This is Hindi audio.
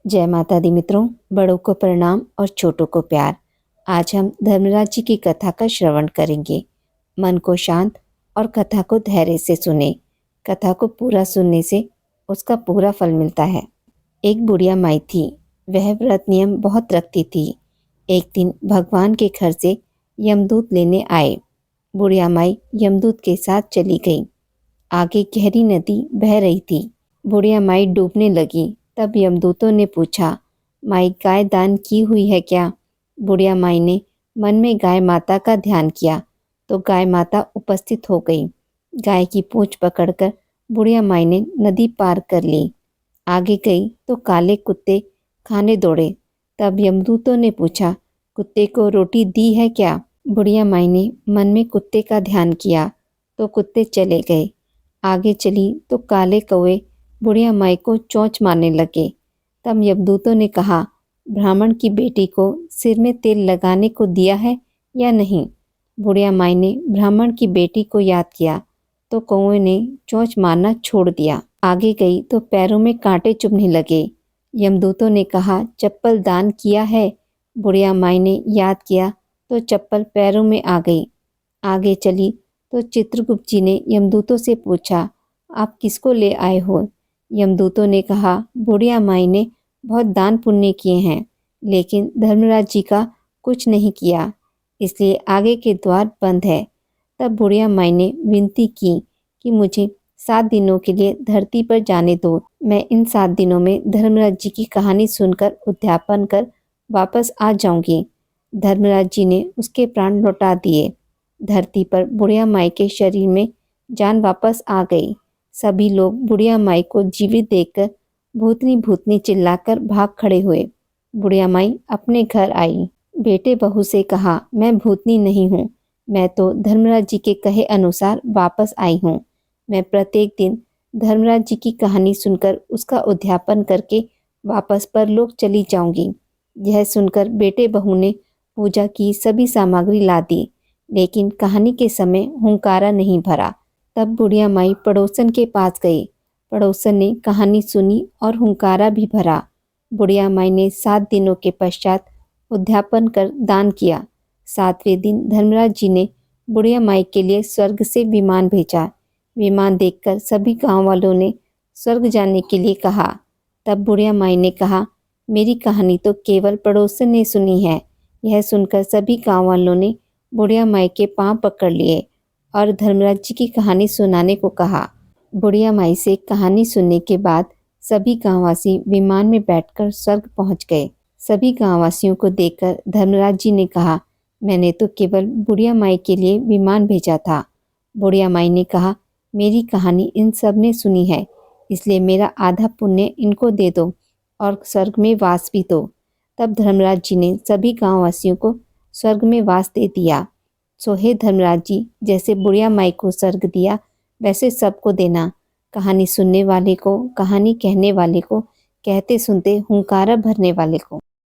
जय माता दी मित्रों, बड़ों को प्रणाम और छोटों को प्यार। आज हम धर्मराज जी की कथा का श्रवण करेंगे। मन को शांत और कथा को धैर्य से सुने। कथा को पूरा सुनने से उसका पूरा फल मिलता है। एक बुढ़िया माई थी। वह व्रत नियम बहुत रखती थी। एक दिन भगवान के घर से यमदूत लेने आए। बुढ़िया माई यमदूत के साथ चली गई। आगे गहरी नदी बह रही थी। बुढ़िया माई डूबने लगी। तब यमदूतों ने पूछा, माई गाय दान की हुई है क्या? बुढ़िया माई ने मन में गाय माता का ध्यान किया तो गाय माता उपस्थित हो गई। गाय की पूंछ पकड़कर बुढ़िया माई ने नदी पार कर ली। आगे गई तो काले कुत्ते खाने दौड़े। तब यमदूतों ने पूछा, कुत्ते को रोटी दी है क्या? बुढ़िया माई ने मन में कुत्ते का ध्यान किया तो कुत्ते चले गए। आगे चली तो काले कौवे बुढ़िया माई को चोंच मारने लगे। तब यमदूतों ने कहा, ब्राह्मण की बेटी को सिर में तेल लगाने को दिया है या नहीं? बुढ़िया माई ने ब्राह्मण की बेटी को याद किया तो कौवे ने चोंच मारना छोड़ दिया। आगे गई तो पैरों में कांटे चुभने लगे। यमदूतों ने कहा, चप्पल दान किया है? बुढ़िया माई ने याद किया तो चप्पल पैरों में आ गई। आगे चली तो चित्रगुप्त जी ने यमदूतों से पूछा, आप किसको ले आए हो? यमदूतों ने कहा, बुढ़िया माई ने बहुत दान पुण्य किए हैं, लेकिन धर्मराज जी का कुछ नहीं किया, इसलिए आगे के द्वार बंद है। तब बुढ़िया माई ने विनती की कि मुझे 7 दिनों के लिए धरती पर जाने दो। मैं इन 7 दिनों में धर्मराज जी की कहानी सुनकर उद्यापन कर वापस आ जाऊंगी। धर्मराज जी ने उसके प्राण लौटा दिए। धरती पर बुढ़िया माई के शरीर में जान वापस आ गई। सभी लोग बुढ़िया माई को जीवित देखकर भूतनी भूतनी चिल्लाकर भाग खड़े हुए। बुढ़िया माई अपने घर आई। बेटे बहू से कहा, मैं भूतनी नहीं हूँ, मैं तो धर्मराज जी के कहे अनुसार वापस आई हूँ। मैं प्रत्येक दिन धर्मराज जी की कहानी सुनकर उसका उद्यापन करके वापस परलोक चली जाऊंगी। यह सुनकर बेटे बहू ने पूजा की सभी सामग्री ला दी, लेकिन कहानी के समय हुंकारा नहीं भरा। तब बुढ़िया माई पड़ोसन के पास गई। पड़ोसन ने कहानी सुनी और हुंकारा भी भरा। बुढ़िया माई ने 7 दिनों के पश्चात उद्यापन कर दान किया। 7वें दिन धर्मराज जी ने बुढ़िया माई के लिए स्वर्ग से विमान भेजा। विमान देखकर सभी गांव वालों ने स्वर्ग जाने के लिए कहा। तब बुढ़िया माई ने कहा, मेरी कहानी तो केवल पड़ोसन ने सुनी है। यह सुनकर सभी गांव वालों ने बुढ़िया माई के पांव पकड़ लिए और धर्मराज जी की कहानी सुनाने को कहा। बुढ़िया माई से कहानी सुनने के बाद सभी गांववासी विमान में बैठकर स्वर्ग पहुंच गए। सभी गांववासियों को देखकर धर्मराज जी ने कहा, मैंने तो केवल बुढ़िया माई के लिए विमान भेजा था। बुढ़िया माई ने कहा, मेरी कहानी इन सब ने सुनी है, इसलिए मेरा आधा पुण्य इनको दे दो और स्वर्ग में वास भी दो। तब धर्मराज जी ने सभी गांववासियों को स्वर्ग में वास दे दिया। सो हे धर्मराज जी, जैसे बुढ़िया माई को स्वर्ग दिया वैसे सबको देना। कहानी सुनने वाले को, कहानी कहने वाले को, कहते सुनते हुंकारा भरने वाले को।